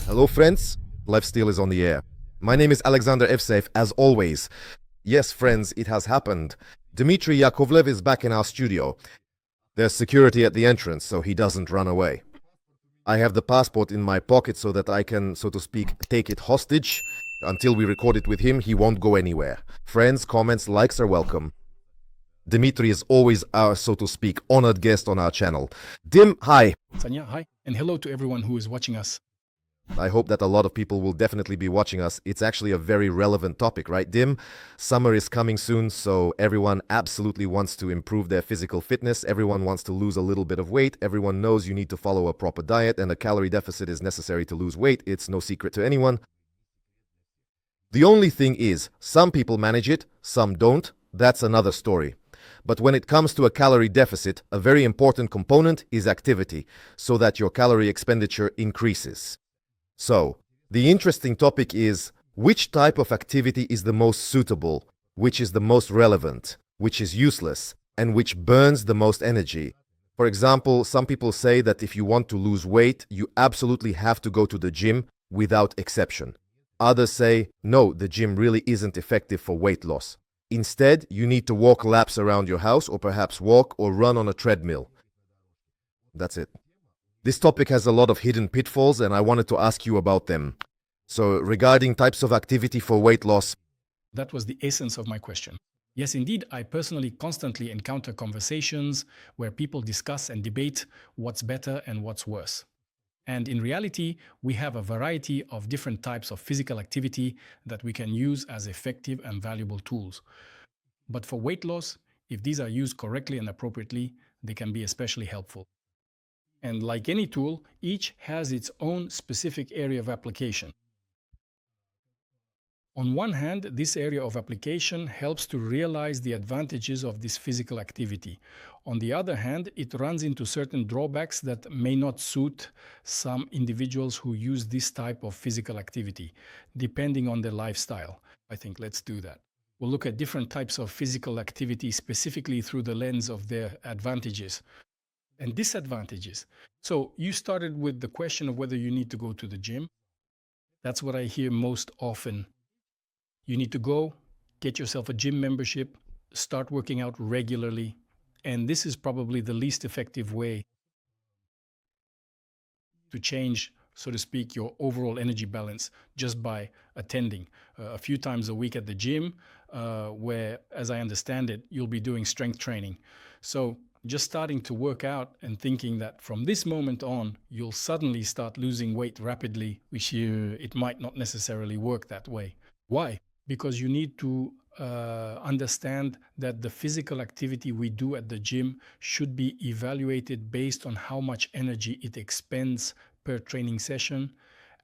Hello, friends. Lifestyle is on the air. My name is Alexander Evsev, as always. Yes, friends, it has happened. Dmitry Yakovlev is back in our studio. There's security at the entrance, so he doesn't run away. I have the passport in my pocket so that I can, so to speak, take it hostage. Until we record it with him, he won't go anywhere. Friends, comments, likes are welcome. Dmitry is always our, so to speak, honored guest on our channel. Dim, hi. Sanya, hi, and hello to everyone who is watching us. I hope that a lot of people will definitely be watching us. It's actually a very relevant topic, right, Dim? Summer is coming soon, so everyone absolutely wants to improve their physical fitness. Everyone wants to lose a little bit of weight. Everyone knows you need to follow a proper diet, and a calorie deficit is necessary to lose weight. It's no secret to anyone. The only thing is, some people manage it, some don't. That's another story. But when it comes to a calorie deficit, a very important component is activity, so that your calorie expenditure increases. So, the interesting topic is, which type of activity is the most suitable, which is the most relevant, which is useless, and which burns the most energy. For example, some people say that if you want to lose weight, you absolutely have to go to the gym without exception. Others say, no, the gym really isn't effective for weight loss. Instead, you need to walk laps around your house or perhaps walk or run on a treadmill. That's it. This topic has a lot of hidden pitfalls and I wanted to ask you about them. So, regarding types of activity for weight loss, That was the essence of my question. Yes, indeed, I personally constantly encounter conversations where people discuss and debate what's better and what's worse. And in reality, we have a variety of different types of physical activity that we can use as effective and valuable tools. But for weight loss, if these are used correctly and appropriately, they can be especially helpful. And like any tool, each has its own specific area of application. On one hand, this area of application helps to realize the advantages of this physical activity. On the other hand, it runs into certain drawbacks that may not suit some individuals who use this type of physical activity, depending on their lifestyle. I think let's do that. We'll look at different types of physical activity specifically through the lens of their advantages and disadvantages. So you started with the question of whether you need to go to the gym. That's what I hear most often. You need to go, get yourself a gym membership, start working out regularly, and this is probably the least effective way to change, so to speak, your overall energy balance just by attending a few times a week at the gym, where, as I understand it, you'll be doing strength training. So just starting to work out and thinking that from this moment on, you'll suddenly start losing weight rapidly, it might not necessarily work that way. Why? Because you need to understand that the physical activity we do at the gym should be evaluated based on how much energy it expends per training session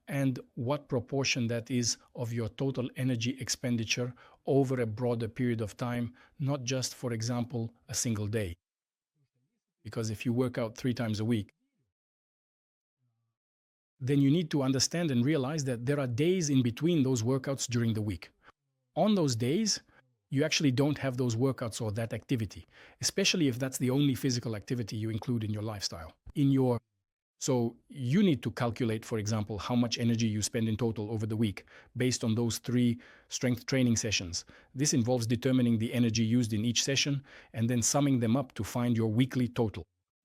and what proportion that is of your total energy expenditure over a broader period of time, not just, for example, a single day. Because if you work out 3 times a week, then you need to understand and realize that there are days in between those workouts during the week. On those days, you actually don't have those workouts or that activity, especially if that's the only physical activity you include in your lifestyle. So you need to calculate, for example, how much energy you spend in total over the week based on those 3 strength training sessions. This involves determining the energy used in each session and then summing them up to find your weekly total.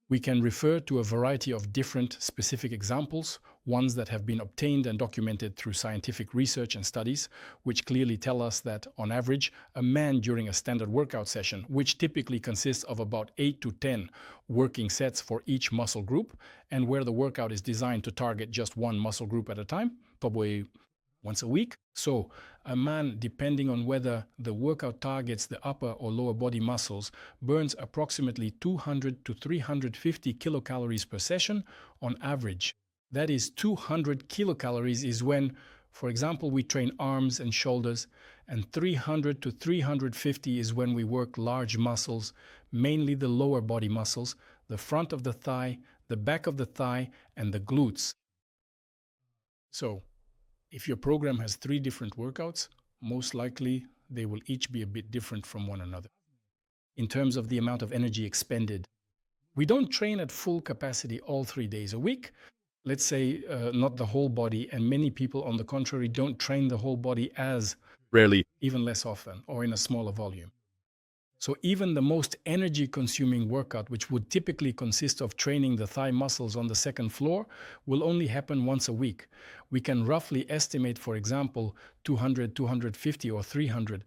We can refer to a variety of different specific examples, ones that have been obtained and documented through scientific research and studies, which clearly tell us that, on average, a man during a standard workout session, which typically consists of about 8 to 10 working sets for each muscle group, and where the workout is designed to target just one muscle group at a time, probably once a week. So a man, depending on whether the workout targets the upper or lower body muscles, burns approximately 200 to 350 kilocalories per session on average. That is 200 kilocalories is when, for example, we train arms and shoulders, and 300 to 350 is when we work large muscles, mainly the lower body muscles, the front of the thigh, the back of the thigh, and the glutes. So if your program has 3 different workouts, most likely they will each be a bit different from one another. In terms of the amount of energy expended, we don't train at full capacity all 3 days a week. let's say not the whole body, and many people, on the contrary, don't train the whole body as Rarely. even less often or in a smaller volume. So even the most energy-consuming workout, which would typically consist of training the thigh muscles on the second floor, will only happen once a week. We can roughly estimate, for example, 200, 250, or 300.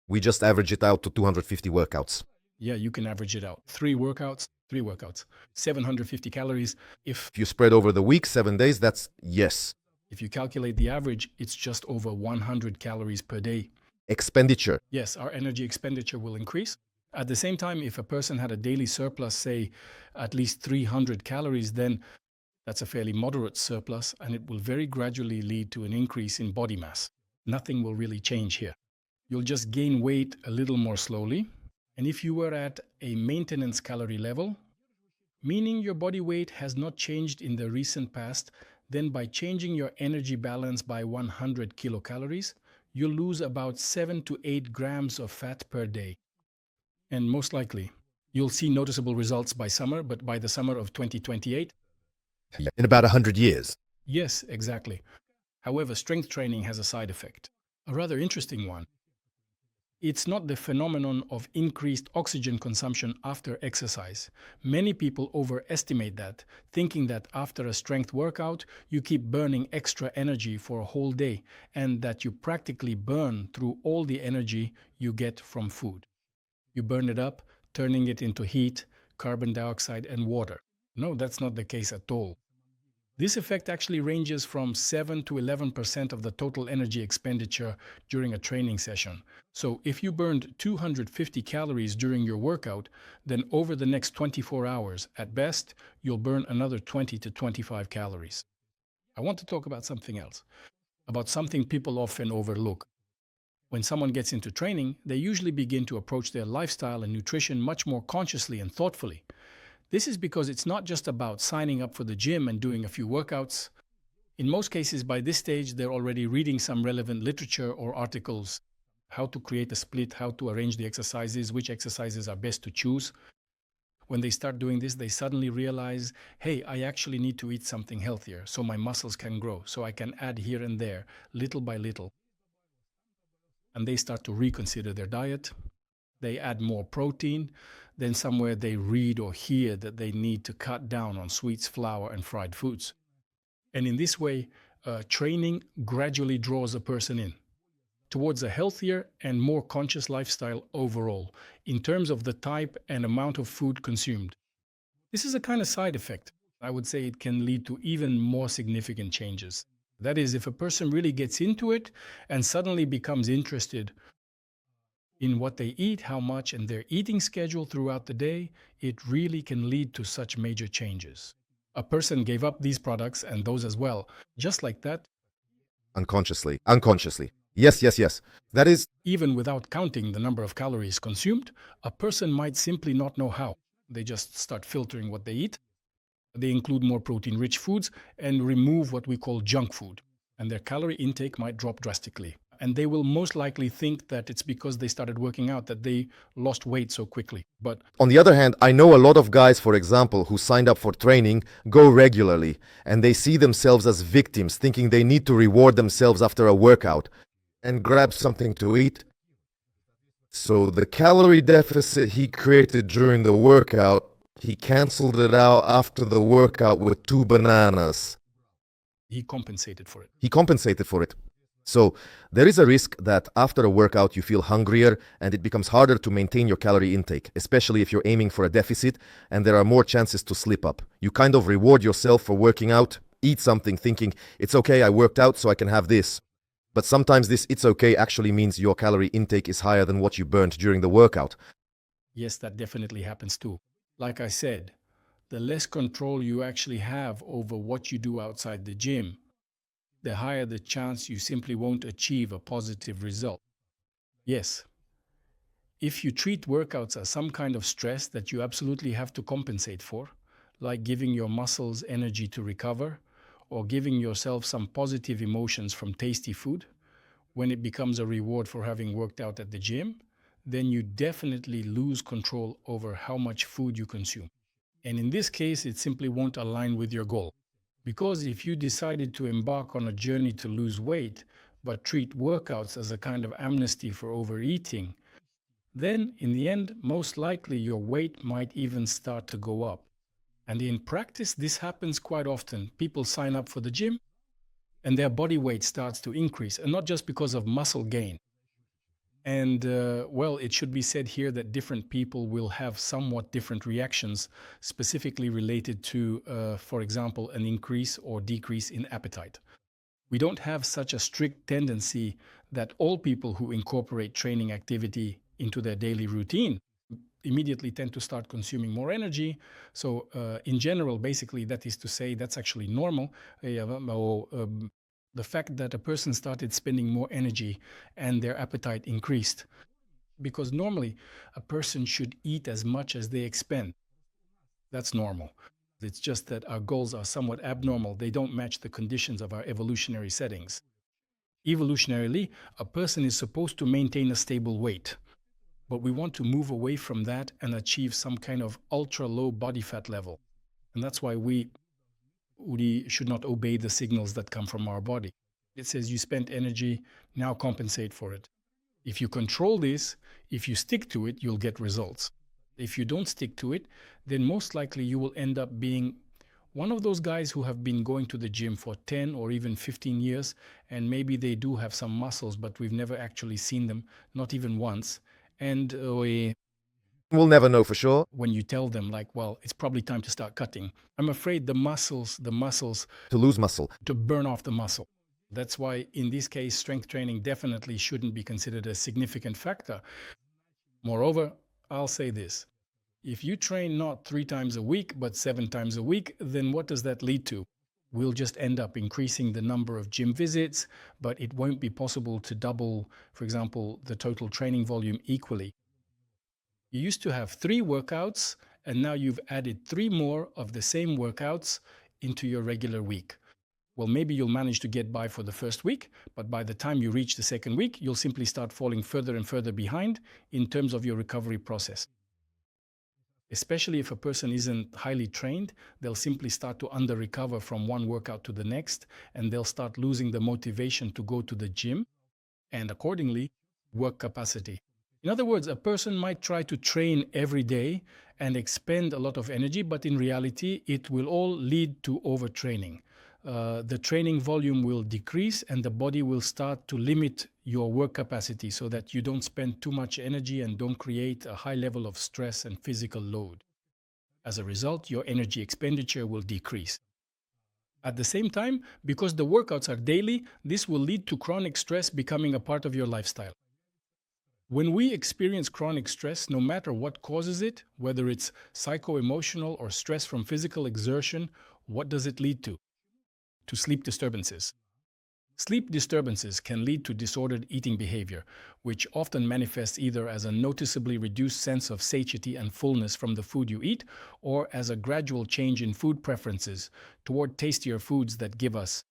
We just average it out to 250 workouts. Yeah, you can average it out. Three workouts, 750 calories. If you spread over the week, 7 days, that's yes. If you calculate the average, it's just over 100 calories per day. Expenditure. Yes, our energy expenditure will increase. At the same time, if a person had a daily surplus, say at least 300 calories, then that's a fairly moderate surplus, and it will very gradually lead to an increase in body mass. Nothing will really change here. You'll just gain weight a little more slowly. And if you were at a maintenance calorie level, meaning your body weight has not changed in the recent past, then by changing your energy balance by 100 kilocalories, you'll lose about 7 to 8 grams of fat per day. And most likely, you'll see noticeable results by summer, but by the summer of 2028. In about 100 years. Yes, exactly. However, strength training has a side effect, a rather interesting one. It's not the phenomenon of increased oxygen consumption after exercise. Many people overestimate that, thinking that after a strength workout, you keep burning extra energy for a whole day, and that you practically burn through all the energy you get from food. You burn it up, turning it into heat, carbon dioxide, and water. No, that's not the case at all. This effect actually ranges from 7 to 11% of the total energy expenditure during a training session. So if you burned 250 calories during your workout, then over the next 24 hours, at best, you'll burn another 20 to 25 calories. I want to talk about something else, about something people often overlook. When someone gets into training, they usually begin to approach their lifestyle and nutrition much more consciously and thoughtfully. This is because it's not just about signing up for the gym and doing a few workouts. In most cases, by this stage, they're already reading some relevant literature or articles, how to create a split, how to arrange the exercises, which exercises are best to choose. When they start doing this, they suddenly realize, hey, I actually need to eat something healthier so my muscles can grow, so I can add here and there, little by little. And they start to reconsider their diet. They add more protein. Then somewhere they read or hear that they need to cut down on sweets, flour, and fried foods. And in this way, training gradually draws a person in towards a healthier and more conscious lifestyle overall, in terms of the type and amount of food consumed. This is a kind of side effect. I would say it can lead to even more significant changes. That is, if a person really gets into it and suddenly becomes interested in what they eat, how much, and their eating schedule throughout the day, it really can lead to such major changes. A person gave up these products and those as well, just like that. Unconsciously. Yes. That is, Even without counting the number of calories consumed, a person might simply not know how. They just start filtering what they eat. They include more protein-rich foods and remove what we call junk food, and their calorie intake might drop drastically. And they will most likely think that it's because they started working out that they lost weight so quickly. But on the other hand, I know a lot of guys, for example, who signed up for training, go regularly, and they see themselves as victims, thinking they need to reward themselves after a workout and grab something to eat. So the calorie deficit he created during the workout, he canceled it out after the workout with 2 bananas. he compensated for it. So there is a risk that after a workout you feel hungrier and it becomes harder to maintain your calorie intake, especially if you're aiming for a deficit and there are more chances to slip up. You kind of reward yourself for working out, eat something thinking, it's okay, I worked out so I can have this. But sometimes this it's okay actually means your calorie intake is higher than what you burnt during the workout. Yes, that definitely happens too. Like I said, the less control you actually have over what you do outside the gym, the higher the chance you simply won't achieve a positive result. Yes, if you treat workouts as some kind of stress that you absolutely have to compensate for, like giving your muscles energy to recover, or giving yourself some positive emotions from tasty food, when it becomes a reward for having worked out at the gym, then you definitely lose control over how much food you consume. And in this case, it simply won't align with your goal. Because if you decided to embark on a journey to lose weight, but treat workouts as a kind of amnesty for overeating, then in the end, most likely your weight might even start to go up. And in practice, this happens quite often. People sign up for the gym and their body weight starts to increase, and not just because of muscle gain. And well, it should be said here that different people will have somewhat different reactions, specifically related to, for example, an increase or decrease in appetite. We don't have such a strict tendency that all people who incorporate training activity into their daily routine immediately tend to start consuming more energy. So in general, basically, that is to say, that's actually normal. The fact that a person started spending more energy and their appetite increased, because normally a person should eat as much as they expend. That's normal. It's just that our goals are somewhat abnormal. They don't match the conditions of our evolutionary settings. Evolutionarily, a person is supposed to maintain a stable weight, but we want to move away from that and achieve some kind of ultra low body fat level. And that's why we should not obey the signals that come from our body. It says you spent energy, now compensate for it. If you control this, if you stick to it, you'll get results. If you don't stick to it, then most likely you will end up being one of those guys who have been going to the gym for 10 or even 15 years, and maybe they do have some muscles, but we've never actually seen them, not even once. And We'll never know for sure. when you tell them, like, well, it's probably time to start cutting, I'm afraid the muscles To lose muscle. to burn off the muscle. That's why in this case, strength training definitely shouldn't be considered a significant factor. Moreover, I'll say this. If you train not 3 times a week, but 7 times a week, then what does that lead to? We'll just end up increasing the number of gym visits, but it won't be possible to double, for example, the total training volume equally. You used to have 3 workouts, and now you've added 3 more of the same workouts into your regular week. Well, maybe you'll manage to get by for the first week, but by the time you reach the second week, you'll simply start falling further and further behind in terms of your recovery process. Especially if a person isn't highly trained, they'll simply start to under-recover from one workout to the next, and they'll start losing the motivation to go to the gym, and accordingly, work capacity. In other words, a person might try to train every day and expend a lot of energy, but in reality, it will all lead to overtraining. The training volume will decrease and the body will start to limit your work capacity so that you don't spend too much energy and don't create a high level of stress and physical load. As a result, your energy expenditure will decrease. At the same time, because the workouts are daily, this will lead to chronic stress becoming a part of your lifestyle. When we experience chronic stress, no matter what causes it, whether it's psycho-emotional or stress from physical exertion, what does it lead to? To sleep disturbances. Sleep disturbances can lead to disordered eating behavior, which often manifests either as a noticeably reduced sense of satiety and fullness from the food you eat, or as a gradual change in food preferences toward tastier foods that give us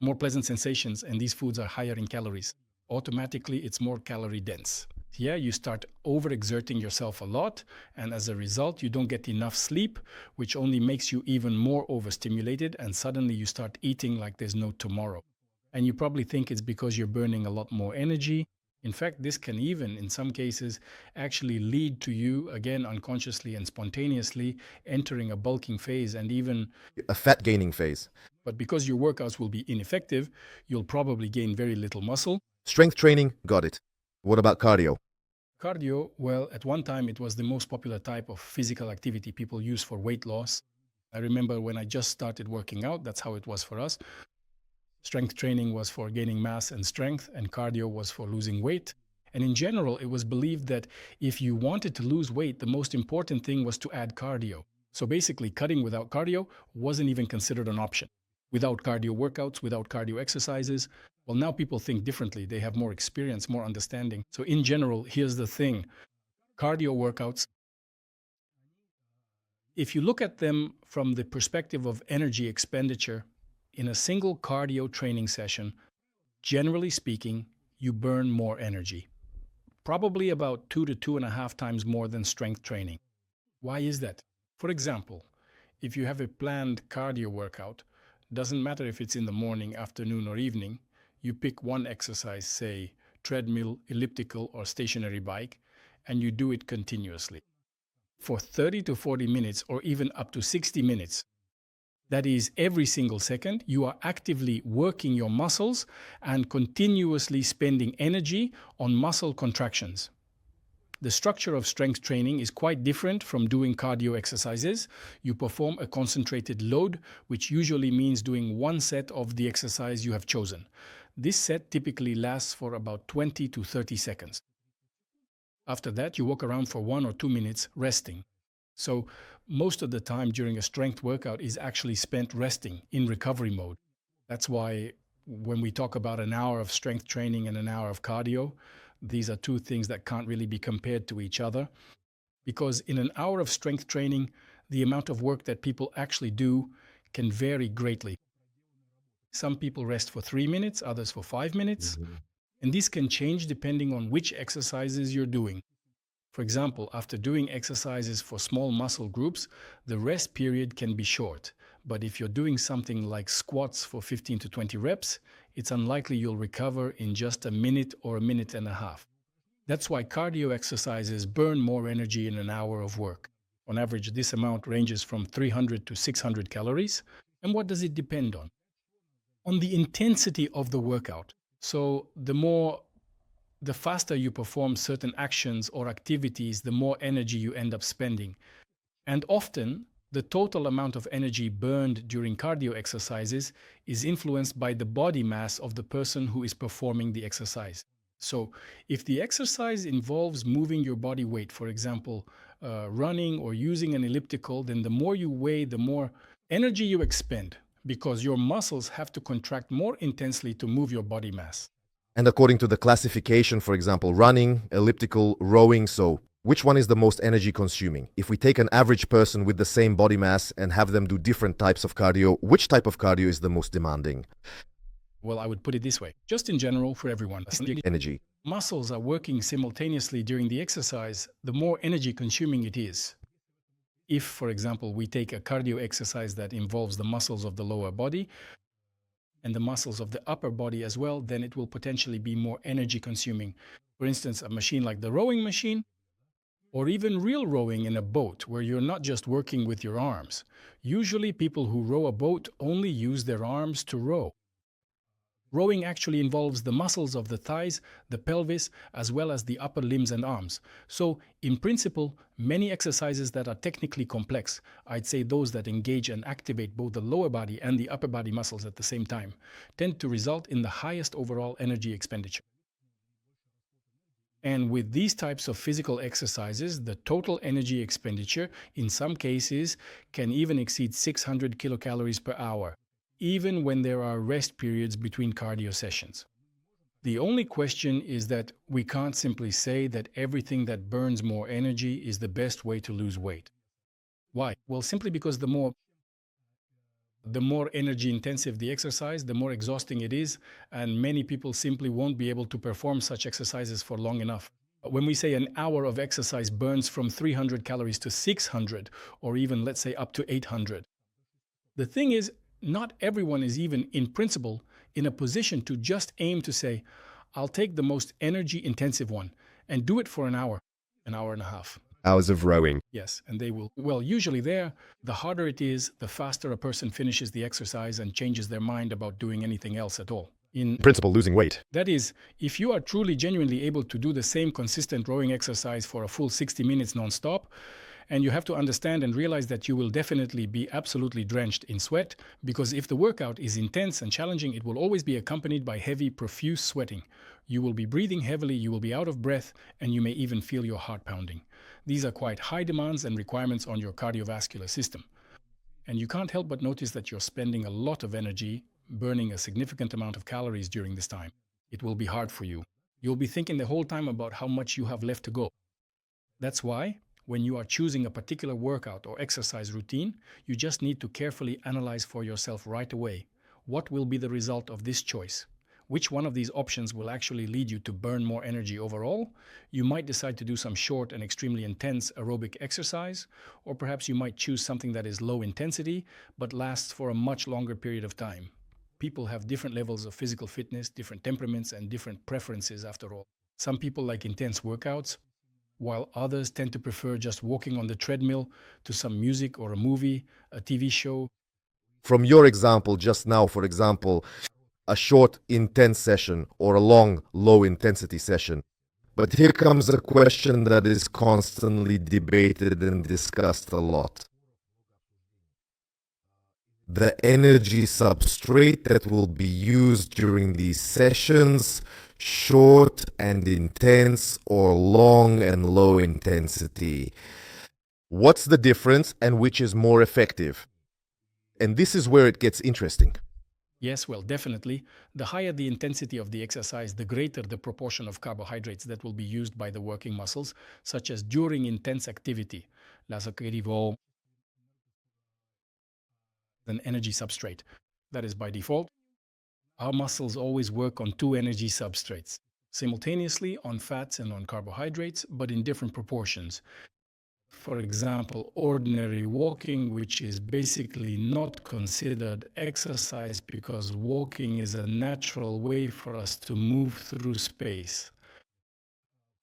more pleasant sensations, and these foods are higher in calories. Automatically, it's more calorie dense. Yeah, you start overexerting yourself a lot, and as a result, you don't get enough sleep, which only makes you even more overstimulated, and suddenly you start eating like there's no tomorrow. And you probably think it's because you're burning a lot more energy. In fact, this can even, in some cases, actually lead to you, again, unconsciously and spontaneously, entering a bulking phase and even, A fat gaining phase. but because your workouts will be ineffective, you'll probably gain very little muscle. Strength training, got it. What about cardio? Cardio, well, at one time it was the most popular type of physical activity people use for weight loss. I remember when I just started working out, that's how it was for us. Strength training was for gaining mass and strength, and cardio was for losing weight. And in general, it was believed that if you wanted to lose weight, the most important thing was to add cardio. So basically, cutting without cardio wasn't even considered an option. Without cardio workouts, without cardio exercises, well, now people think differently. They have more experience, more understanding. So in general, here's the thing. Cardio workouts, if you look at them from the perspective of energy expenditure, in a single cardio training session, generally speaking, you burn more energy. Probably about 2 to 2.5 times more than strength training. Why is that? For example, if you have a planned cardio workout, doesn't matter if it's in the morning, afternoon, or evening, you pick one exercise, say treadmill, elliptical, or stationary bike, and you do it continuously for 30 to 40 minutes or even up to 60 minutes. That is, every single second, you are actively working your muscles and continuously spending energy on muscle contractions. The structure of strength training is quite different from doing cardio exercises. You perform a concentrated load, which usually means doing one set of the exercise you have chosen. This set typically lasts for about 20 to 30 seconds. After that, you walk around for 1 or 2 minutes resting. So most of the time during a strength workout is actually spent resting in recovery mode. That's why when we talk about an hour of strength training and an hour of cardio, these are two things that can't really be compared to each other, because in an hour of strength training, the amount of work that people actually do can vary greatly. Some people rest for 3 minutes, others for 5 minutes, and this can change depending on which exercises you're doing. For example, after doing exercises for small muscle groups, the rest period can be short. But if you're doing something like squats for 15 to 20 reps, it's unlikely you'll recover in just a minute or a minute and a half. That's why cardio exercises burn more energy in an hour of work. On average, this amount ranges from 300 to 600 calories. And what does it depend on? On the intensity of the workout. So the faster you perform certain actions or activities, the more energy you end up spending. And often, the total amount of energy burned during cardio exercises is influenced by the body mass of the person who is performing the exercise. So, if the exercise involves moving your body weight, for example, running or using an elliptical, then the more you weigh, the more energy you expend, because your muscles have to contract more intensely to move your body mass. And according to the classification, for example, running, elliptical, rowing, so which one is the most energy consuming? If we take an average person with the same body mass and have them do different types of cardio, which type of cardio is the most demanding? Well, I would put it this way. Just in general, for everyone, Energy. muscles are working simultaneously during the exercise, the more energy consuming it is. If, for example, we take a cardio exercise that involves the muscles of the lower body and the muscles of the upper body as well, then it will potentially be more energy consuming. For instance, a machine like the rowing machine, or even real rowing in a boat where you're not just working with your arms. Usually people who row a boat only use their arms to row. Rowing actually involves the muscles of the thighs, the pelvis, as well as the upper limbs and arms. So, in principle, many exercises that are technically complex, I'd say those that engage and activate both the lower body and the upper body muscles at the same time, tend to result in the highest overall energy expenditure. And with these types of physical exercises, the total energy expenditure, in some cases, can even exceed 600 kilocalories per hour, even when there are rest periods between cardio sessions. The only question is that we can't simply say that everything that burns more energy is the best way to lose weight. Why? Well, simply because the more energy intensive the exercise, the more exhausting it is, and many people simply won't be able to perform such exercises for long enough. When we say an hour of exercise burns from 300 calories to 600, or even let's say up to 800. The thing is, not everyone is even, in principle, in a position to just aim to say, I'll take the most energy-intensive one and do it for an hour and a half. Hours of rowing. Yes, and they will. Well, usually the harder it is, the faster a person finishes the exercise and changes their mind about doing anything else at all. In principle, losing weight. That is, if you are truly genuinely able to do the same consistent rowing exercise for a full 60 minutes non-stop, and you have to understand and realize that you will definitely be absolutely drenched in sweat, because if the workout is intense and challenging, it will always be accompanied by heavy, profuse sweating. You will be breathing heavily, you will be out of breath, and you may even feel your heart pounding. These are quite high demands and requirements on your cardiovascular system. And you can't help but notice that you're spending a lot of energy, burning a significant amount of calories during this time. It will be hard for you. You'll be thinking the whole time about how much you have left to go. That's why, when you are choosing a particular workout or exercise routine, you just need to carefully analyze for yourself right away. What will be the result of this choice? Which one of these options will actually lead you to burn more energy overall? You might decide to do some short and extremely intense aerobic exercise, or perhaps you might choose something that is low intensity but lasts for a much longer period of time. People have different levels of physical fitness, different temperaments, and different preferences after all. Some people like intense workouts, while others tend to prefer just walking on the treadmill to some music or a movie, a TV show. From your example just now, for example, a short, intense session or a long, low intensity session. But here comes a question that is constantly debated and discussed a lot. The energy substrate that will be used during these sessions, short and intense or long and low intensity. What's the difference and which is more effective? And this is where it gets interesting. Yes, well, definitely. The higher the intensity of the exercise, the greater the proportion of carbohydrates that will be used by the working muscles, such as during intense activity. An energy substrate. That is by default. Our muscles always work on two energy substrates, simultaneously on fats and on carbohydrates, but in different proportions. For example, ordinary walking, which is basically not considered exercise because walking is a natural way for us to move through space.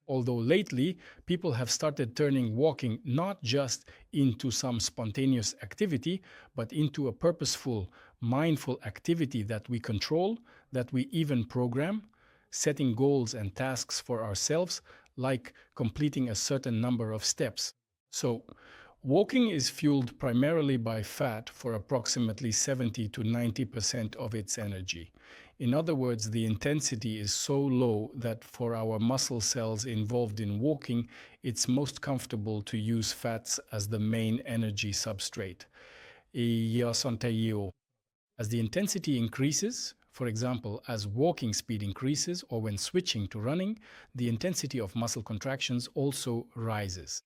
Although lately, people have started turning walking not just into some spontaneous activity, but into a purposeful, mindful activity that we control, that we even program, setting goals and tasks for ourselves, like completing a certain number of steps. So, walking is fueled primarily by fat for approximately 70 to 90% of its energy. In other words, the intensity is so low that for our muscle cells involved in walking, it's most comfortable to use fats as the main energy substrate. As the intensity increases, for example, as walking speed increases or when switching to running, the intensity of muscle contractions also rises.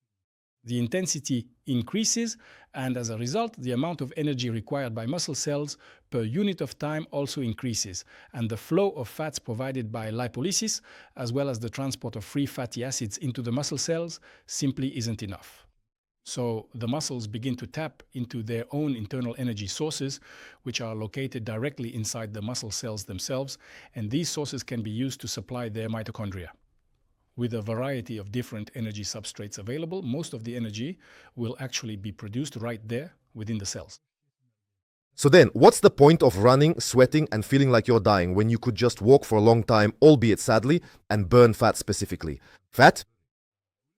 The intensity increases, and as a result, the amount of energy required by muscle cells per unit of time also increases, and the flow of fats provided by lipolysis, as well as the transport of free fatty acids into the muscle cells, simply isn't enough. So the muscles begin to tap into their own internal energy sources, which are located directly inside the muscle cells themselves, and these sources can be used to supply their mitochondria. With a variety of different energy substrates available, most of the energy will actually be produced right there within the cells. So then, what's the point of running, sweating, and feeling like you're dying when you could just walk for a long time, albeit sadly, and burn fat specifically? Fat?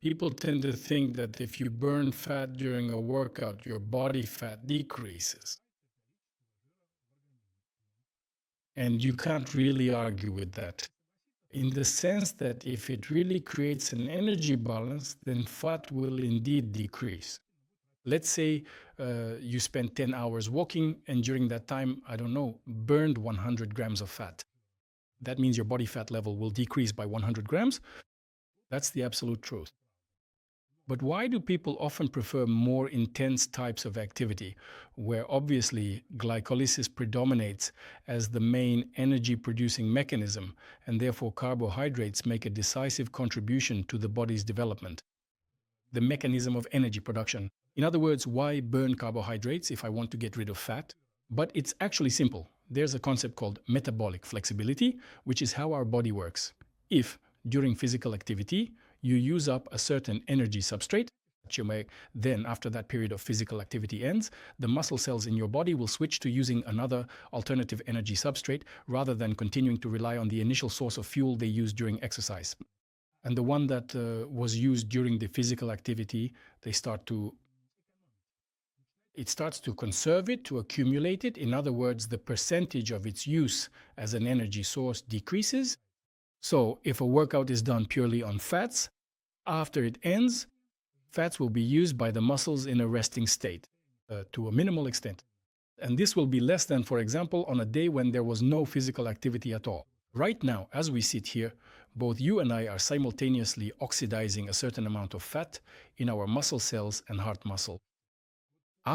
People tend to think that if you burn fat during a workout, your body fat decreases. And you can't really argue with that, in the sense that if it really creates an energy balance, then fat will indeed decrease. Let's say you spend 10 hours walking, and during that time, I don't know, burned 100 grams of fat. That means your body fat level will decrease by 100 grams. That's the absolute truth. But why do people often prefer more intense types of activity, where obviously glycolysis predominates as the main energy producing mechanism, and therefore carbohydrates make a decisive contribution to the body's development? The mechanism of energy production. In other words, why burn carbohydrates if I want to get rid of fat? But it's actually simple. There's a concept called metabolic flexibility, which is how our body works. If, during physical activity, you use up a certain energy substrate, then after that period of physical activity ends, the muscle cells in your body will switch to using another alternative energy substrate rather than continuing to rely on the initial source of fuel they used during exercise. And the one that was used during the physical activity, it starts to conserve it, to accumulate it. In other words, the percentage of its use as an energy source decreases. So if a workout is done purely on fats, after it ends, fats will be used by the muscles in a resting state to a minimal extent. And this will be less than, for example, on a day when there was no physical activity at all. Right now, as we sit here, both you and I are simultaneously oxidizing a certain amount of fat in our muscle cells and heart muscle.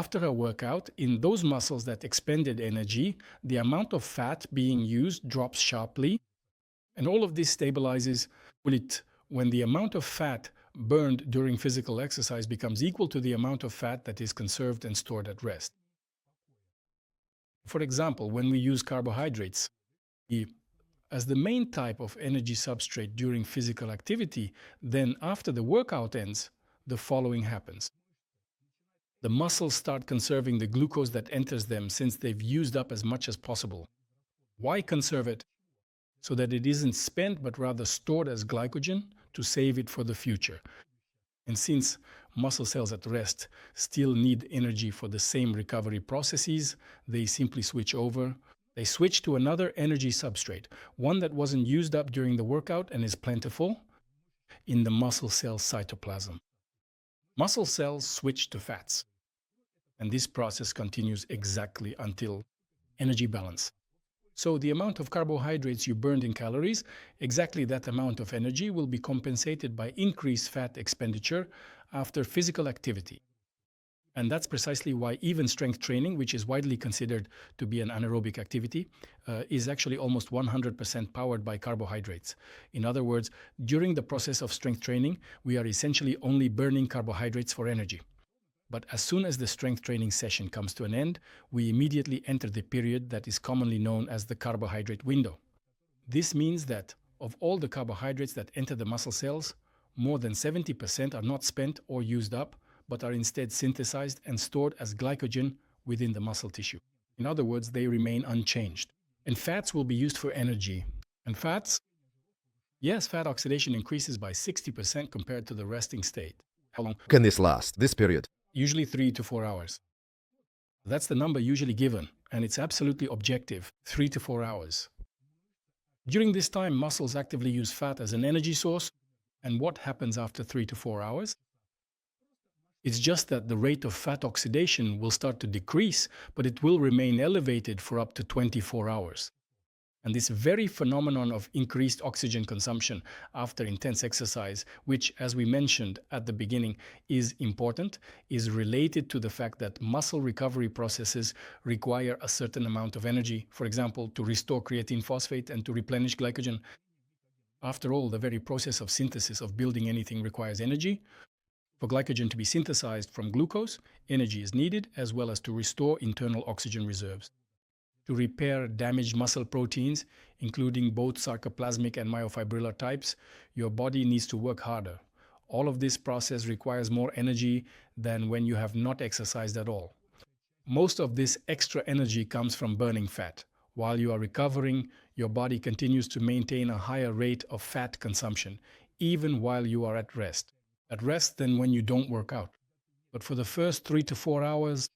After a workout, in those muscles that expended energy, the amount of fat being used drops sharply, and all of this stabilizes when the amount of fat burned during physical exercise becomes equal to the amount of fat that is conserved and stored at rest. For example, when we use carbohydrates as the main type of energy substrate during physical activity, then after the workout ends, the following happens. The muscles start conserving the glucose that enters them since they've used up as much as possible. Why conserve it? So that it isn't spent but rather stored as glycogen to save it for the future. And since muscle cells at rest still need energy for the same recovery processes, they simply switch over. They switch to another energy substrate, one that wasn't used up during the workout and is plentiful in the muscle cell cytoplasm. Muscle cells switch to fats, and this process continues exactly until energy balance. So the amount of carbohydrates you burned in calories, exactly that amount of energy will be compensated by increased fat expenditure after physical activity. And that's precisely why even strength training, which is widely considered to be an anaerobic activity, is actually almost 100% powered by carbohydrates. In other words, during the process of strength training, we are essentially only burning carbohydrates for energy. But as soon as the strength training session comes to an end, we immediately enter the period that is commonly known as the carbohydrate window. This means that of all the carbohydrates that enter the muscle cells, more than 70% are not spent or used up, but are instead synthesized and stored as glycogen within the muscle tissue. In other words, they remain unchanged. And fats will be used for energy. And fats? Yes, fat oxidation increases by 60% compared to the resting state. How long can this last, this period? Usually 3 to 4 hours. That's the number usually given, and it's absolutely objective, 3 to 4 hours. During this time, muscles actively use fat as an energy source, and what happens after 3 to 4 hours? It's just that the rate of fat oxidation will start to decrease, but it will remain elevated for up to 24 hours. And this very phenomenon of increased oxygen consumption after intense exercise, which, as we mentioned at the beginning, is important, is related to the fact that muscle recovery processes require a certain amount of energy, for example, to restore creatine phosphate and to replenish glycogen. After all, the very process of synthesis of building anything requires energy. For glycogen to be synthesized from glucose, energy is needed, as well as to restore internal oxygen reserves. To repair damaged muscle proteins, including both sarcoplasmic and myofibrillar types, your body needs to work harder. All of this process requires more energy than when you have not exercised at all. Most of this extra energy comes from burning fat. While you are recovering, your body continues to maintain a higher rate of fat consumption, even while you are at rest. At rest than when you don't work out. But for the first 3 to 4 hours,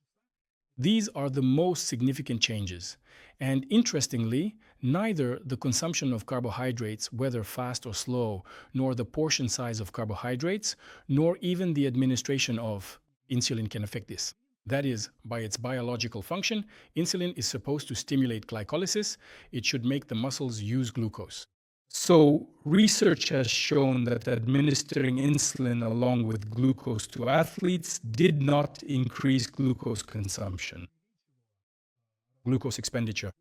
these are the most significant changes. And interestingly, neither the consumption of carbohydrates, whether fast or slow, nor the portion size of carbohydrates, nor even the administration of insulin can affect this. That is, by its biological function, insulin is supposed to stimulate glycolysis. It should make the muscles use glucose. So, research has shown that administering insulin along with glucose to athletes did not increase glucose consumption. Glucose expenditure.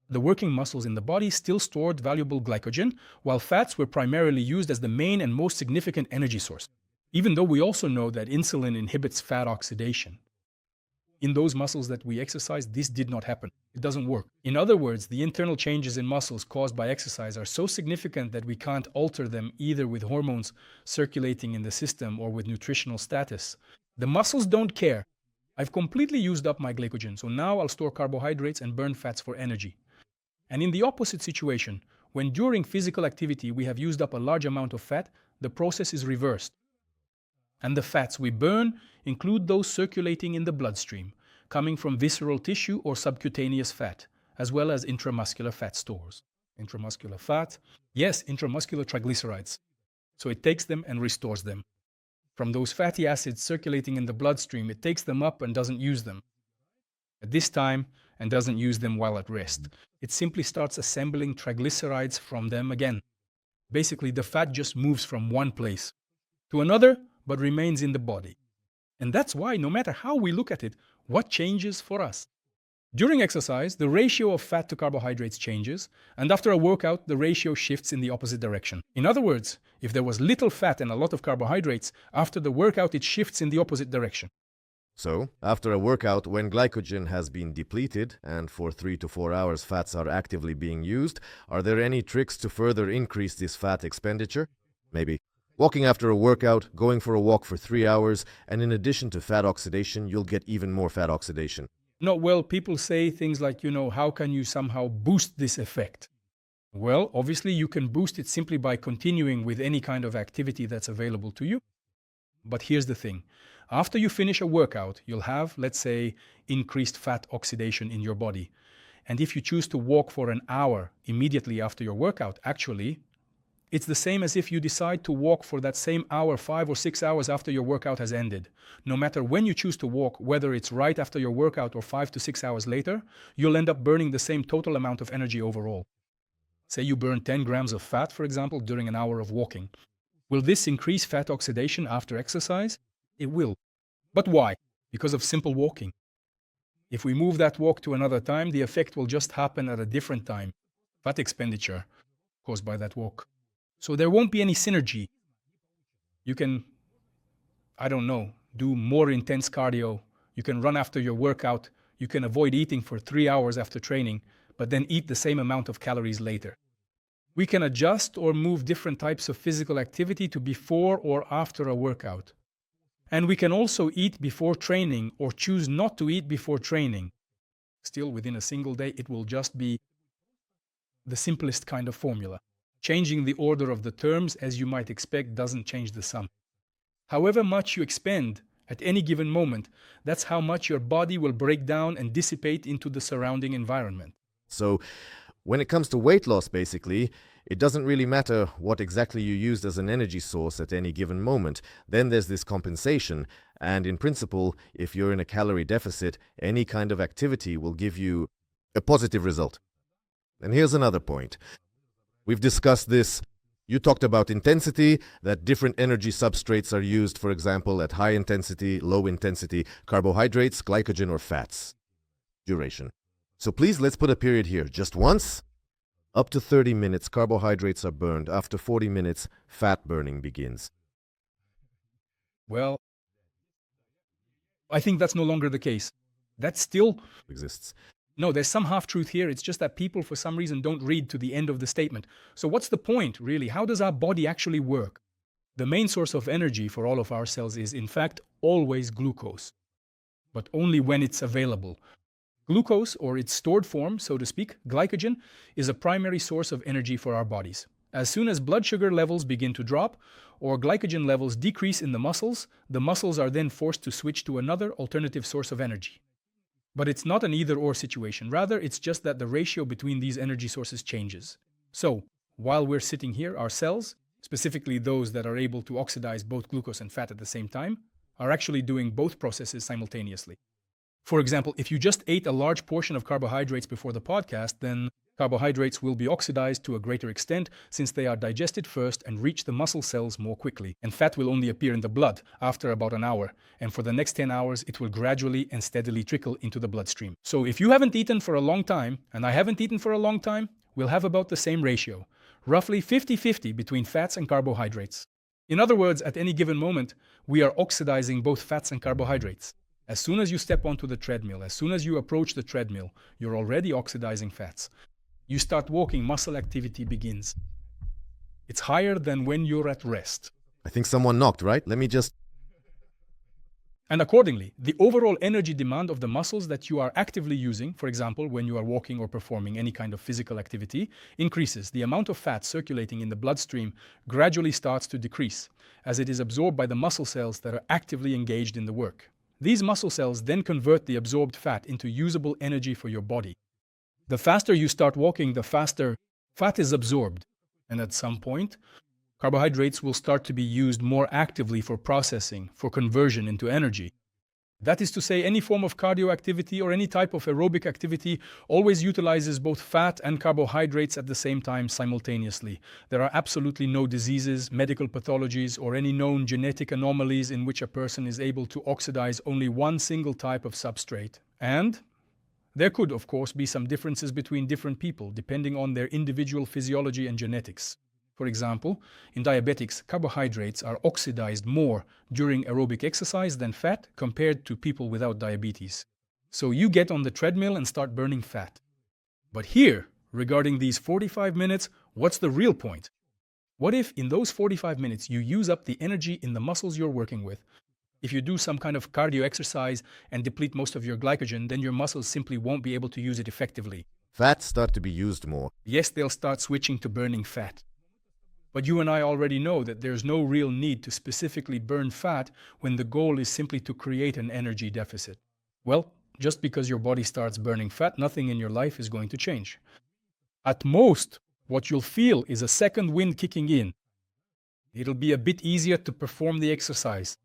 The working muscles in the body still stored valuable glycogen, while fats were primarily used as the main and most significant energy source, even though we also know that insulin inhibits fat oxidation. In those muscles that we exercise, this did not happen. It doesn't work. In other words, the internal changes in muscles caused by exercise are so significant that we can't alter them either with hormones circulating in the system or with nutritional status. The muscles don't care. I've completely used up my glycogen, so now I'll store carbohydrates and burn fats for energy. And in the opposite situation, when during physical activity we have used up a large amount of fat, the process is reversed. And the fats we burn include those circulating in the bloodstream, coming from visceral tissue or subcutaneous fat, as well as intramuscular fat stores. Intramuscular fat, yes, intramuscular triglycerides. So it takes them and restores them. From those fatty acids circulating in the bloodstream, it takes them up and doesn't use them at this time and doesn't use them while at rest. It simply starts assembling triglycerides from them again. Basically, the fat just moves from one place to another, but remains in the body. And that's why, no matter how we look at it, what changes for us? During exercise, the ratio of fat to carbohydrates changes, and after a workout, the ratio shifts in the opposite direction. In other words, if there was little fat and a lot of carbohydrates, after the workout it shifts in the opposite direction. So, after a workout, when glycogen has been depleted and for 3 to 4 hours fats are actively being used, are there any tricks to further increase this fat expenditure? Maybe walking after a workout, going for a walk for 3 hours, and in addition to fat oxidation, you'll get even more fat oxidation. No, well, people say things like, how can you somehow boost this effect? Well, obviously you can boost it simply by continuing with any kind of activity that's available to you. But here's the thing. After you finish a workout, you'll have, let's say, increased fat oxidation in your body. And if you choose to walk for an hour immediately after your workout, actually, it's the same as if you decide to walk for that same hour 5 or 6 hours after your workout has ended. No matter when you choose to walk, whether it's right after your workout or 5 to 6 hours later, you'll end up burning the same total amount of energy overall. Say you burn 10 grams of fat, for example, during an hour of walking. Will this increase fat oxidation after exercise? It will. But why? Because of simple walking. If we move that walk to another time, the effect will just happen at a different time. Fat expenditure caused by that walk. So there won't be any synergy. You can, do more intense cardio. You can run after your workout. You can avoid eating for 3 hours after training, but then eat the same amount of calories later. We can adjust or move different types of physical activity to before or after a workout. And we can also eat before training or choose not to eat before training. Still, within a single day, it will just be the simplest kind of formula. Changing the order of the terms, as you might expect, doesn't change the sum. However much you expend at any given moment, that's how much your body will break down and dissipate into the surrounding environment. So, when it comes to weight loss, basically, it doesn't really matter what exactly you used as an energy source at any given moment. Then there's this compensation, and in principle, if you're in a calorie deficit, any kind of activity will give you a positive result. And here's another point. We've discussed this. You talked about intensity, that different energy substrates are used, for example, at high intensity, low intensity, carbohydrates, glycogen, or fats. Duration. So please, let's put a period here. Just once, up to 30 minutes, carbohydrates are burned. After 40 minutes, fat burning begins. Well, I think that's no longer the case. That still Exists. No, there's some half-truth here. It's just that people, for some reason, don't read to the end of the statement. So what's the point, really? How does our body actually work? The main source of energy for all of our cells is, in fact, always glucose, but only when it's available. Glucose, or its stored form, so to speak, glycogen, is a primary source of energy for our bodies. As soon as blood sugar levels begin to drop, or glycogen levels decrease in the muscles are then forced to switch to another alternative source of energy. But it's not an either-or situation. Rather, it's just that the ratio between these energy sources changes. So, while we're sitting here, our cells, specifically those that are able to oxidize both glucose and fat at the same time, are actually doing both processes simultaneously. For example, if you just ate a large portion of carbohydrates before the podcast, then carbohydrates will be oxidized to a greater extent since they are digested first and reach the muscle cells more quickly. And fat will only appear in the blood after about an hour. And for the next 10 hours, it will gradually and steadily trickle into the bloodstream. So if you haven't eaten for a long time, and I haven't eaten for a long time, we'll have about the same ratio, roughly 50-50 between fats and carbohydrates. In other words, at any given moment, we are oxidizing both fats and carbohydrates. As soon as you step onto the treadmill, as soon as you approach the treadmill, you're already oxidizing fats. You start walking, muscle activity begins. It's higher than when you're at rest. I think someone knocked, right? Let me just... And accordingly, the overall energy demand of the muscles that you are actively using, for example, when you are walking or performing any kind of physical activity, increases. The amount of fat circulating in the bloodstream gradually starts to decrease, as it is absorbed by the muscle cells that are actively engaged in the work. These muscle cells then convert the absorbed fat into usable energy for your body. The faster you start walking, the faster fat is absorbed. And at some point, carbohydrates will start to be used more actively for processing, for conversion into energy. That is to say, any form of cardio activity or any type of aerobic activity always utilizes both fat and carbohydrates at the same time simultaneously. There are absolutely no diseases, medical pathologies, or any known genetic anomalies in which a person is able to oxidize only one single type of substrate. And there could, of course, be some differences between different people depending on their individual physiology and genetics. For example, in diabetics, carbohydrates are oxidized more during aerobic exercise than fat compared to people without diabetes. So you get on the treadmill and start burning fat. But here, regarding these 45 minutes, what's the real point? What if in those 45 minutes you use up the energy in the muscles you're working with? If you do some kind of cardio exercise and deplete most of your glycogen, then your muscles simply won't be able to use it effectively. Fats start to be used more. Yes, they'll start switching to burning fat. But you and I already know that there's no real need to specifically burn fat when the goal is simply to create an energy deficit. Well, just because your body starts burning fat, nothing in your life is going to change. At most, what you'll feel is a second wind kicking in. It'll be a bit easier to perform the exercise.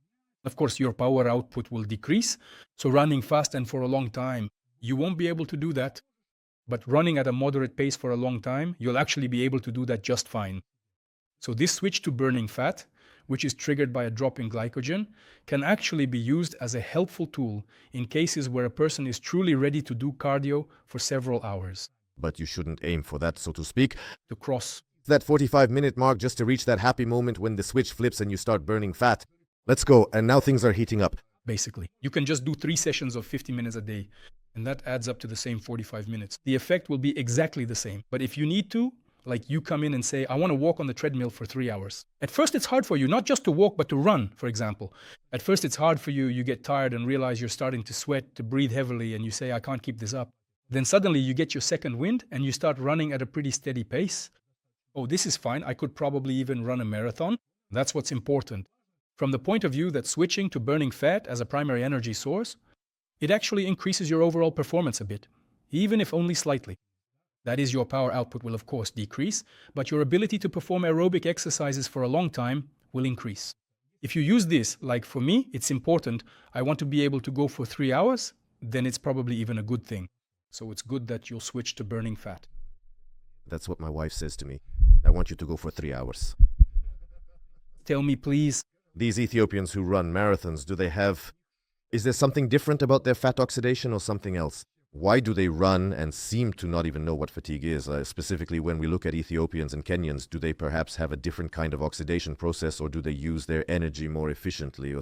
Of course, your power output will decrease, so running fast and for a long time, you won't be able to do that. But running at a moderate pace for a long time, you'll actually be able to do that just fine. So this switch to burning fat, which is triggered by a drop in glycogen, can actually be used as a helpful tool in cases where a person is truly ready to do cardio for several hours. But you shouldn't aim for that, so to speak. To cross That 45-minute mark just to reach that happy moment when the switch flips and you start burning fat. Let's go, and now things are heating up. basically. You can just do 3 sessions of 50 minutes a day, and that adds up to the same 45 minutes. The effect will be exactly the same. But if you need to, like you come in and say, I want to walk on the treadmill for 3 hours. At first, it's hard for you, not just to walk, but to run, for example. At first, it's hard for you. You get tired and realize you're starting to sweat, to breathe heavily, and you say, I can't keep this up. Then suddenly you get your second wind and you start running at a pretty steady pace. Oh, this is fine. I could probably even run a marathon. That's what's important. From the point of view that switching to burning fat as a primary energy source, it actually increases your overall performance a bit, even if only slightly. That is, your power output will of course decrease, but your ability to perform aerobic exercises for a long time will increase. If you use this, like for me, it's important, I want to be able to go for 3 hours, then it's probably even a good thing. So it's good that you'll switch to burning fat. That's what my wife says to me. I want you to go for 3 hours. Tell me, please. These Ethiopians who run marathons, is there something different about their fat oxidation or something else? Why do they run and seem to not even know what fatigue is? Specifically, when we look at Ethiopians and Kenyans, do they perhaps have a different kind of oxidation process, or do they use their energy more efficiently?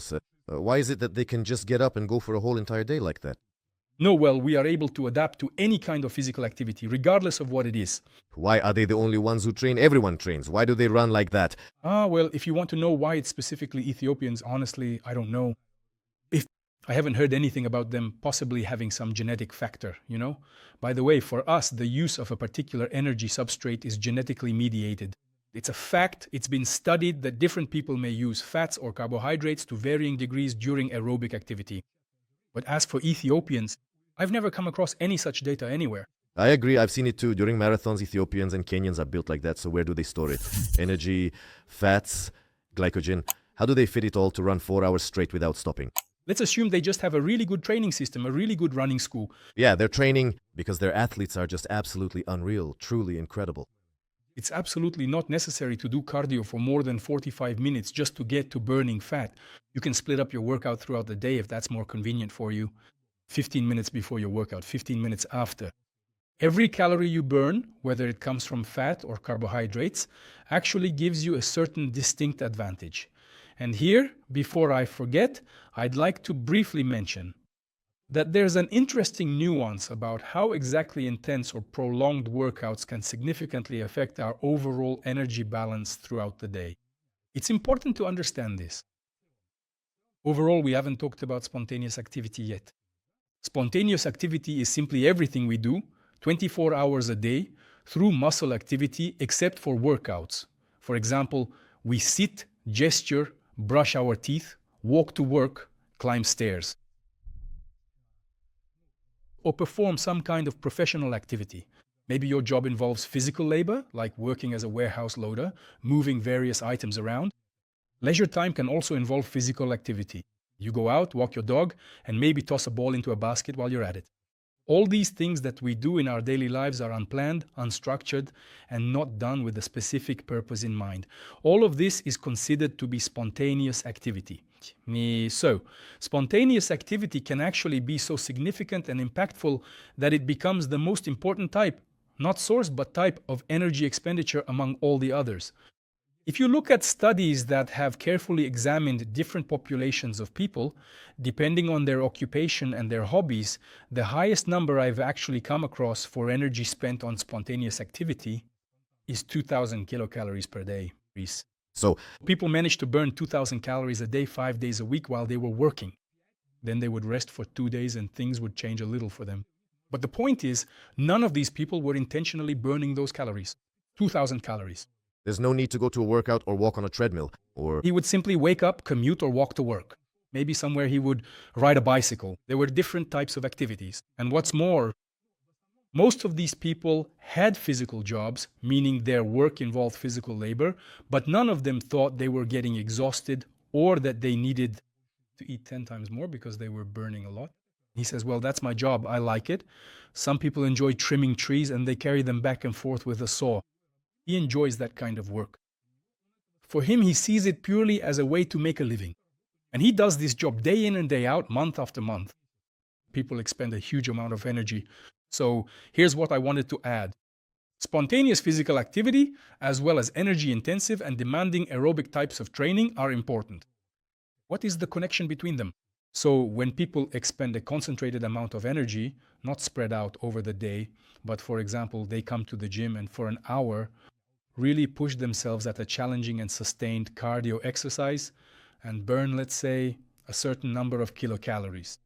Why is it that they can just get up and go for a whole entire day like that? No, well, we are able to adapt to any kind of physical activity, regardless of what it is. Why are they the only ones who train? Everyone trains. Why do they run like that? Well, if you want to know why it's specifically Ethiopians, honestly, I don't know. I haven't heard anything about them possibly having some genetic factor, you know? By the way, for us, the use of a particular energy substrate is genetically mediated. It's a fact, it's been studied that different people may use fats or carbohydrates to varying degrees during aerobic activity. But as for Ethiopians, I've never come across any such data anywhere. I agree, I've seen it too. During marathons, Ethiopians and Kenyans are built like that, so where do they store it? Energy, fats, glycogen. How do they fit it all to run 4 hours straight without stopping? Let's assume they just have a really good training system, a really good running school. Yeah, they're training because their athletes are just absolutely unreal, truly incredible. It's absolutely not necessary to do cardio for more than 45 minutes just to get to burning fat. You can split up your workout throughout the day if that's more convenient for you. 15 minutes before your workout, 15 minutes after. Every calorie you burn, whether it comes from fat or carbohydrates, actually gives you a certain distinct advantage. And here, before I forget, I'd like to briefly mention that there's an interesting nuance about how exactly intense or prolonged workouts can significantly affect our overall energy balance throughout the day. It's important to understand this. Overall, we haven't talked about spontaneous activity yet. Spontaneous activity is simply everything we do, 24 hours a day, through muscle activity except for workouts. For example, we sit, gesture, brush our teeth, walk to work, climb stairs, or perform some kind of professional activity. Maybe your job involves physical labor, like working as a warehouse loader, moving various items around. Leisure time can also involve physical activity. You go out, walk your dog, and maybe toss a ball into a basket while you're at it. All these things that we do in our daily lives are unplanned, unstructured, and not done with a specific purpose in mind. All of this is considered to be spontaneous activity. So, spontaneous activity can actually be so significant and impactful that it becomes the most important type, not source, but type of energy expenditure among all the others. If you look at studies that have carefully examined different populations of people, depending on their occupation and their hobbies, the highest number I've actually come across for energy spent on spontaneous activity is 2,000 kilocalories per day. So People managed to burn 2,000 calories a day, 5 days a week while they were working. Then they would rest for 2 days and things would change a little for them. But the point is, none of these people were intentionally burning those calories. 2,000 calories. there's no need to go to a workout or walk on a treadmill or He would simply wake up, commute, or walk to work. Maybe somewhere he would ride a bicycle. There were different types of activities. And what's more, most of these people had physical jobs, meaning their work involved physical labor, but none of them thought they were getting exhausted or that they needed to eat 10 times more because they were burning a lot. He says, well, that's my job. I like it. Some people enjoy trimming trees and they carry them back and forth with a saw. He enjoys that kind of work. For him, he sees it purely as a way to make a living. And he does this job day in and day out, month after month. People expend a huge amount of energy. So here's what I wanted to add. Spontaneous physical activity, as well as energy-intensive and demanding aerobic types of training, are important. What is the connection between them? So when people expend a concentrated amount of energy, not spread out over the day, but for example, they come to the gym and for an hour really push themselves at a challenging and sustained cardio exercise and burn, let's say, a certain number of kilocalories.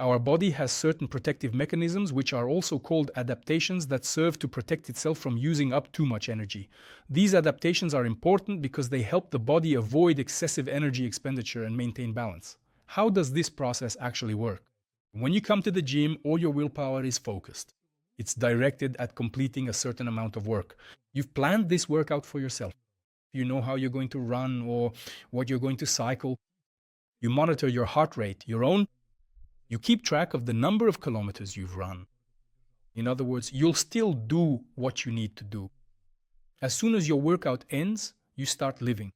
Our body has certain protective mechanisms which are also called adaptations that serve to protect itself from using up too much energy. These adaptations are important because they help the body avoid excessive energy expenditure and maintain balance. How does this process actually work? When you come to the gym, all your willpower is focused. It's directed at completing a certain amount of work. You've planned this workout for yourself. You know how you're going to run or what you're going to cycle. You monitor your heart rate, your own. You keep track of the number of kilometers you've run. In other words, you'll still do what you need to do. As soon as your workout ends, you start living.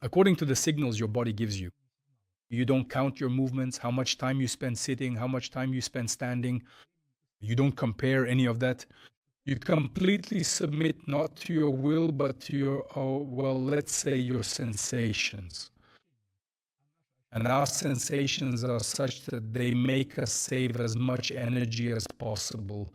According to the signals your body gives you. You don't count your movements, how much time you spend sitting, how much time you spend standing. You don't compare any of that. You completely submit not to your will, but to your, let's say your sensations. And our sensations are such that they make us save as much energy as possible.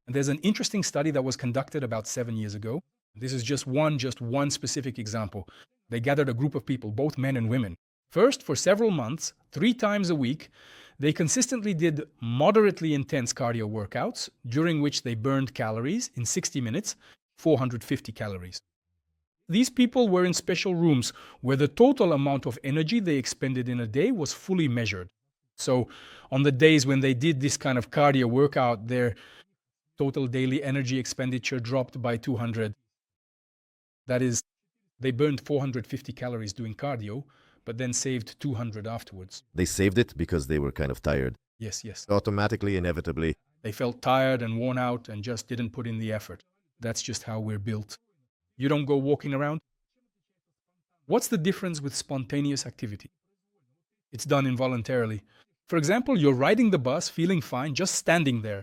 And there's an interesting study that was conducted about 7 years ago. This is just one specific example. They gathered a group of people, both men and women. First, for several months, 3 times a week, they consistently did moderately intense cardio workouts, during which they burned calories in 60 minutes, 450 calories. These people were in special rooms where the total amount of energy they expended in a day was fully measured. So on the days when they did this kind of cardio workout, their total daily energy expenditure dropped by 200. That is, they burned 450 calories doing cardio, but then saved 200 afterwards. they saved it because they were kind of tired. Yes. Automatically, inevitably. They felt tired and worn out and just didn't put in the effort. That's just how we're built. You don't go walking around. What's the difference with spontaneous activity? It's done involuntarily. For example, you're riding the bus, feeling fine, just standing there.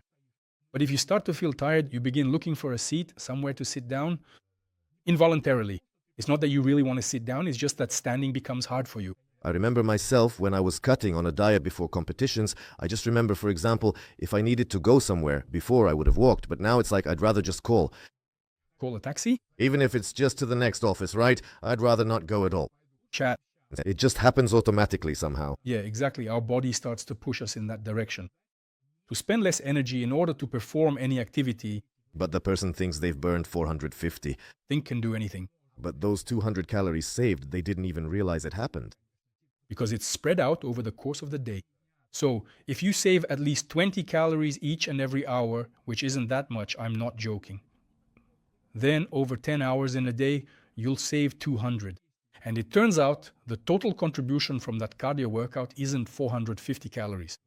But if you start to feel tired, you begin looking for a seat, somewhere to sit down, involuntarily. It's not that you really want to sit down, it's just that standing becomes hard for you. I remember myself when I was cutting on a diet before competitions. I just remember, for example, if I needed to go somewhere, before I would have walked, but now it's like I'd rather just call. Call a taxi, Even if it's just to the next office, right? I'd rather not go at all. chat. It just happens automatically somehow. Yeah, exactly. Our body starts to push us in that direction. To spend less energy in order to perform any activity, But the person thinks they've burned 450. think can do anything. But those 200 calories saved, they didn't even realize it happened. Because it's spread out over the course of the day. So if you save at least 20 calories each and every hour, which isn't that much, I'm not joking, then over 10 hours in a day, you'll save 200. And it turns out the total contribution from that cardio workout isn't 450 calories.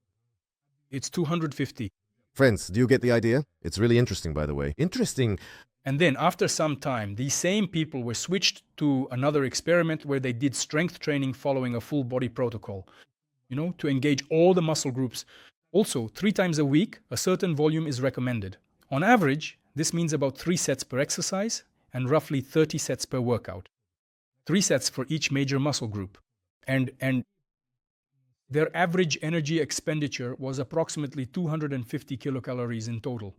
It's 250. Friends, do you get the idea? It's really interesting, by the way. Interesting. And then after some time, these same people were switched to another experiment where they did strength training following a full body protocol, to engage all the muscle groups. Also, 3 times a week, a certain volume is recommended. On average, this means about 3 sets per exercise and roughly 30 sets per workout. 3 sets for each major muscle group. And their average energy expenditure was approximately 250 kilocalories in total.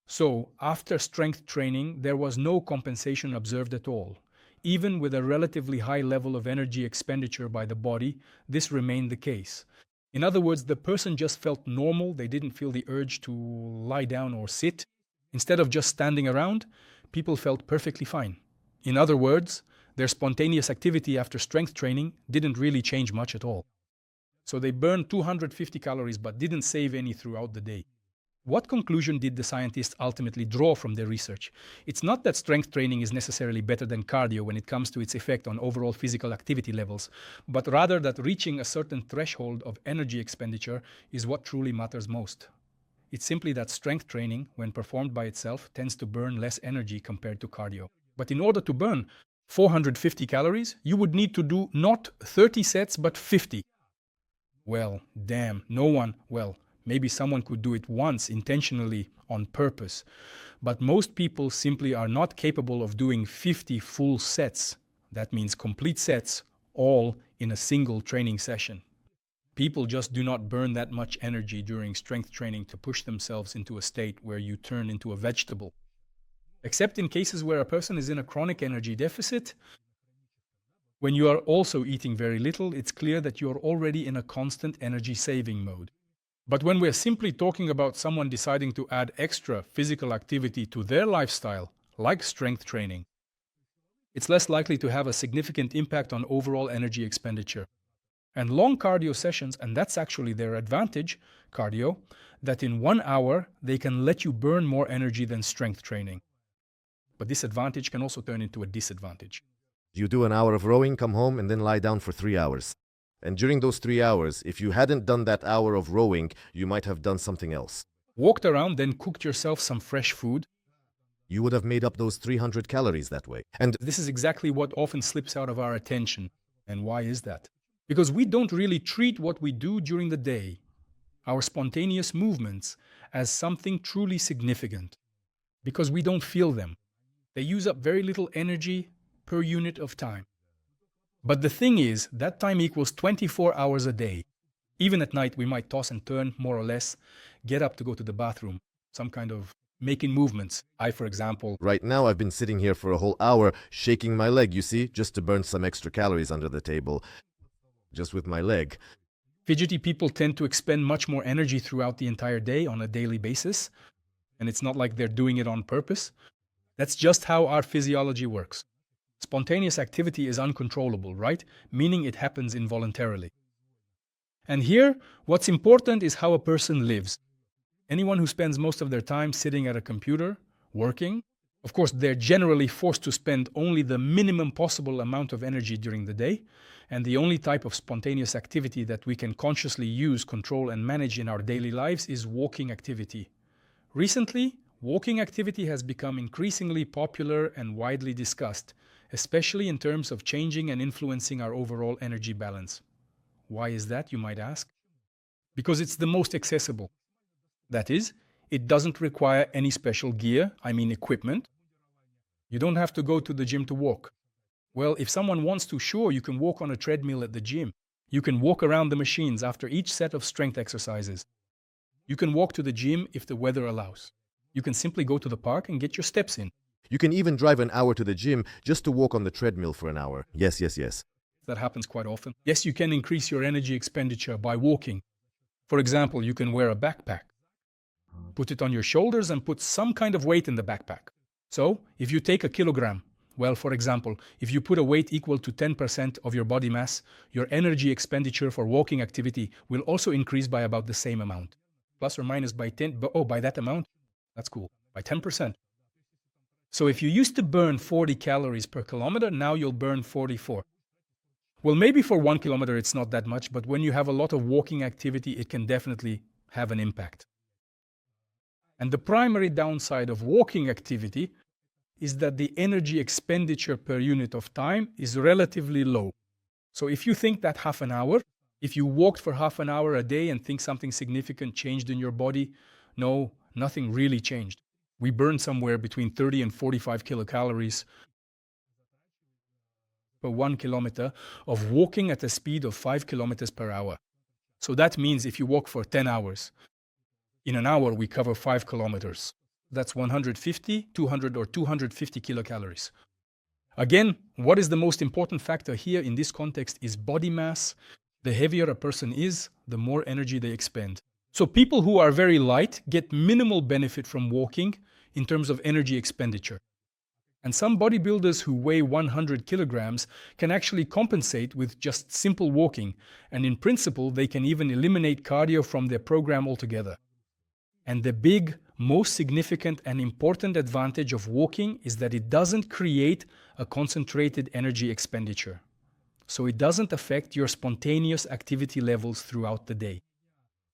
So, after strength training, there was no compensation observed at all. Even with a relatively high level of energy expenditure by the body, this remained the case. In other words, the person just felt normal. They didn't feel the urge to lie down or sit. Instead of just standing around, people felt perfectly fine. In other words, their spontaneous activity after strength training didn't really change much at all. So they burned 250 calories but didn't save any throughout the day. What conclusion did the scientists ultimately draw from their research? It's not that strength training is necessarily better than cardio when it comes to its effect on overall physical activity levels, but rather that reaching a certain threshold of energy expenditure is what truly matters most. It's simply that strength training, when performed by itself, tends to burn less energy compared to cardio. But in order to burn 450 calories, you would need to do not 30 sets but 50. Well, damn, maybe someone could do it once intentionally on purpose, but most people simply are not capable of doing 50 full sets. That means complete sets, all in a single training session. People just do not burn that much energy during strength training to push themselves into a state where you turn into a vegetable. Except in cases where a person is in a chronic energy deficit. When you are also eating very little, it's clear that you are already in a constant energy saving mode. But when we're simply talking about someone deciding to add extra physical activity to their lifestyle, like strength training, it's less likely to have a significant impact on overall energy expenditure. And long cardio sessions, and that's actually their advantage, cardio, that in 1 hour they can let you burn more energy than strength training. But this advantage can also turn into a disadvantage. You do an hour of rowing, come home, and then lie down for 3 hours. And during those 3 hours, if you hadn't done that hour of rowing, you might have done something else. Walked around, then cooked yourself some fresh food. You would have made up those 300 calories that way. And this is exactly what often slips out of our attention. And why is that? Because we don't really treat what we do during the day, our spontaneous movements, as something truly significant. Because we don't feel them. They use up very little energy per unit of time. But the thing is, that time equals 24 hours a day. Even at night, we might toss and turn, more or less, get up to go to the bathroom, some kind of making movements. I, for example... Right now, I've been sitting here for a whole hour, shaking my leg, you see, just to burn some extra calories under the table. Just with my leg. Fidgety people tend to expend much more energy throughout the entire day on a daily basis. And it's not like they're doing it on purpose. That's just how our physiology works. Spontaneous activity is uncontrollable, right? Meaning it happens involuntarily. And here, what's important is how a person lives. Anyone who spends most of their time sitting at a computer, working, of course, they're generally forced to spend only the minimum possible amount of energy during the day, and the only type of spontaneous activity that we can consciously use, control, and manage in our daily lives is walking activity. Recently, walking activity has become increasingly popular and widely discussed, especially in terms of changing and influencing our overall energy balance. Why is that, you might ask? Because it's the most accessible. That is, it doesn't require any special gear, equipment. You don't have to go to the gym to walk. Well, if someone wants to, sure, you can walk on a treadmill at the gym. You can walk around the machines after each set of strength exercises. You can walk to the gym if the weather allows. You can simply go to the park and get your steps in. You can even drive an hour to the gym just to walk on the treadmill for an hour. Yes. That happens quite often. Yes, you can increase your energy expenditure by walking. For example, you can wear a backpack. Put it on your shoulders and put some kind of weight in the backpack. So, if you take a kilogram, well, for example, if you put a weight equal to 10% of your body mass, your energy expenditure for walking activity will also increase by about the same amount. Plus or minus by 10, by that amount? That's cool. By 10%. So if you used to burn 40 calories per kilometer, now you'll burn 44. Well, maybe for 1 kilometer it's not that much, but when you have a lot of walking activity, it can definitely have an impact. And the primary downside of walking activity is that the energy expenditure per unit of time is relatively low. So if you think that half an hour, if you walked for half an hour a day and think something significant changed in your body, no, nothing really changed. We burn somewhere between 30 and 45 kilocalories per 1 kilometer of walking at a speed of 5 kilometers per hour. So that means if you walk for 10 hours, in an hour we cover 5 kilometers. That's 150, 200, or 250 kilocalories. Again, what is the most important factor here in this context is body mass. The heavier a person is, the more energy they expend. So people who are very light get minimal benefit from walking in terms of energy expenditure. And some bodybuilders who weigh 100 kilograms can actually compensate with just simple walking, and in principle, they can even eliminate cardio from their program altogether. And the big, most significant and important advantage of walking is that it doesn't create a concentrated energy expenditure. So it doesn't affect your spontaneous activity levels throughout the day.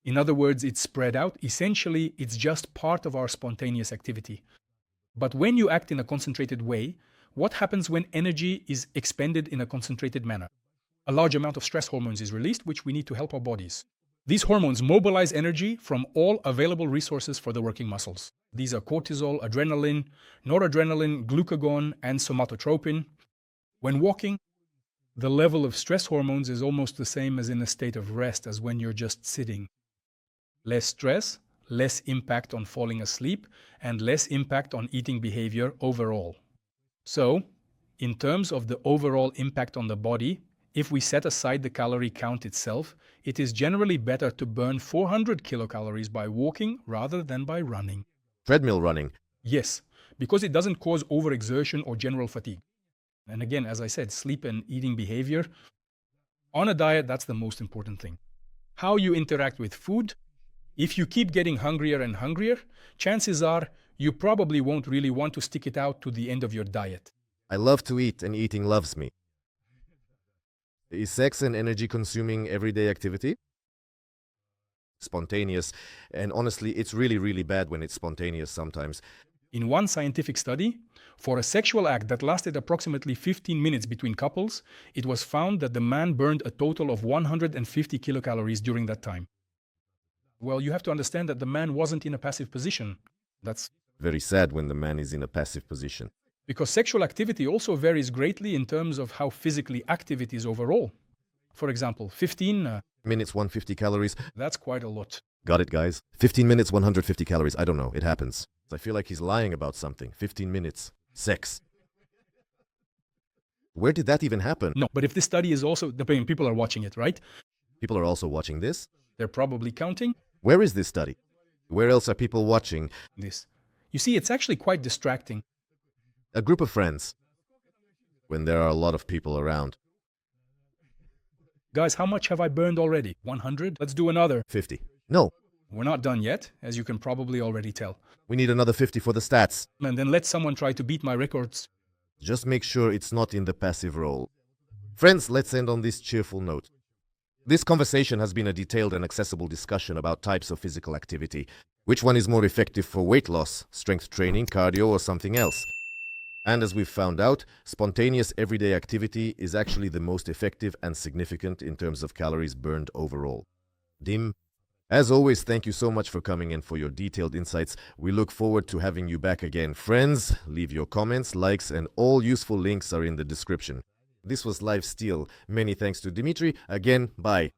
In other words, it's spread out. Essentially, it's just part of our spontaneous activity. But when you act in a concentrated way, what happens when energy is expended in a concentrated manner? A large amount of stress hormones is released, which we need to help our bodies. These hormones mobilize energy from all available resources for the working muscles. These are cortisol, adrenaline, noradrenaline, glucagon, and somatotropin. When walking, the level of stress hormones is almost the same as in a state of rest as when you're just sitting. Less stress, less impact on falling asleep, and less impact on eating behavior overall. So, in terms of the overall impact on the body, if we set aside the calorie count itself, it is generally better to burn 400 kilocalories by walking rather than by running. Treadmill running. Yes, because it doesn't cause overexertion or general fatigue. And again, as I said, sleep and eating behavior. On a diet, that's the most important thing. How you interact with food. If you keep getting hungrier and hungrier, chances are you probably won't really want to stick it out to the end of your diet. I love to eat and eating loves me. Is sex an energy-consuming everyday activity? Spontaneous. And honestly, it's really, really bad when it's spontaneous sometimes. In one scientific study, for a sexual act that lasted approximately 15 minutes between couples, it was found that the man burned a total of 150 kilocalories during that time. Well, you have to understand that the man wasn't in a passive position. That's very sad when the man is in a passive position. Because sexual activity also varies greatly in terms of how physically active it is overall. For example, 15 minutes, 150 calories. That's quite a lot. Got it, guys? 15 minutes, 150 calories. I don't know. It happens. I feel like he's lying about something. 15 minutes. Sex. Where did that even happen? No, but if this study is also, people are watching it, right? People are also watching this? They're probably counting. Where is this study? Where else are people watching this? You see, it's actually quite distracting. A group of friends. When there are a lot of people around. Guys, how much have I burned already? 100? Let's do another. 50. No. We're not done yet, as you can probably already tell. We need another 50 for the stats. And then let someone try to beat my records. Just make sure it's not in the passive role. Friends, let's end on this cheerful note. This conversation has been a detailed and accessible discussion about types of physical activity. Which one is more effective for weight loss, strength training, cardio, or something else? And as we've found out, spontaneous everyday activity is actually the most effective and significant in terms of calories burned overall. Dim, as always, thank you so much for coming and for your detailed insights. We look forward to having you back again. Friends, leave your comments, likes, and all useful links are in the description. This was Live Steel. Many thanks to Dimitri. Again, bye.